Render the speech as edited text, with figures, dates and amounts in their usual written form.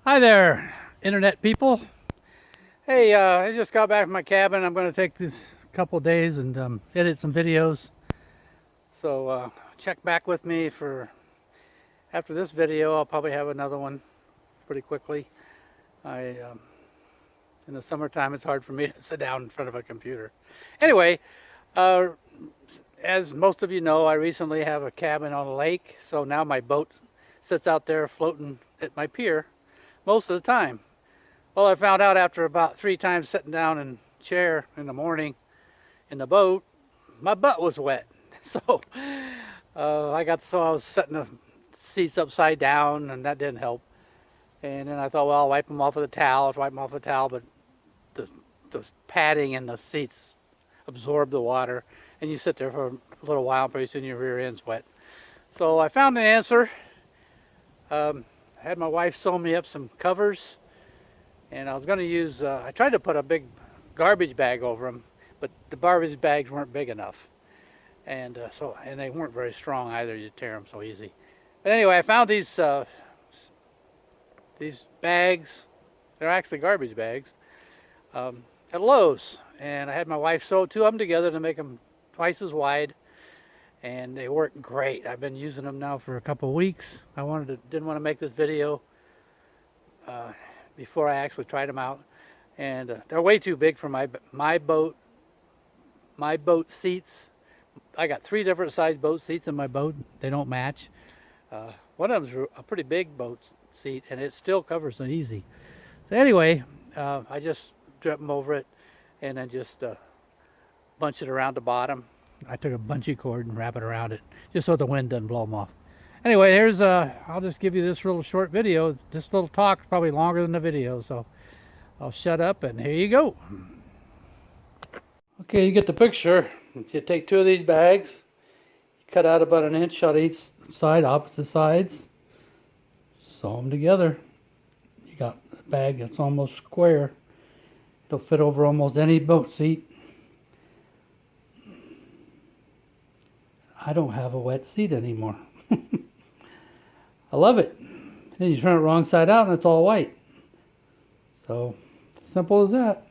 Hi there, internet people. Hey, I just got back from my cabin. I'm going to take this couple days and edit some videos. So check back with me for after this video. I'll probably have another one pretty quickly. I in the summertime it's hard for me to sit down in front of a computer. Anyway, uh, as most of you know, I recently have a cabin on a lake. So now my boat sits out there floating at my pier most of the time. Well, I found out after about 3 times sitting down in a chair in the morning in the boat, my butt was wet. So I was setting the seats upside down, and that didn't help. And then I thought, well, I'll wipe them off with a towel. Wipe them off with a towel, but the, the padding in the seats absorb the water, and you sit there for a little while, and pretty soon your rear end's wet. So I found an answer. I had my wife sew me up some covers. And I was going to use, I tried to put a big garbage bag over them, but the garbage bags weren't big enough. And and they weren't very strong either. You tear them so easy. But anyway, I found these bags. They're actually garbage bags at Lowe's. And I had my wife sew 2 of them together to make them twice as wide. And they work great. I've been using them now for a couple of weeks. Didn't want to make this video before I actually tried them out, and they're way too big for my boat seats. I got 3 different size boat seats in my boat. They don't match. One of them's a pretty big boat seat, and it still covers it easy. So anyway, I just strip them over it, and then just bunch it around the bottom. I took a bungee cord and wrap it around it, just so the wind doesn't blow them off. Anyway, I'll just give you this little short video. This little talk is probably longer than the video, so I'll shut up and here you go. Okay, you get the picture. You take 2 of these bags, cut out about 1 inch on each side, opposite sides, sew them together. You got a bag that's almost square. It'll fit over almost any boat seat. I don't have a wet seat anymore. I love it. Then you turn it wrong side out and it's all white. So simple as that.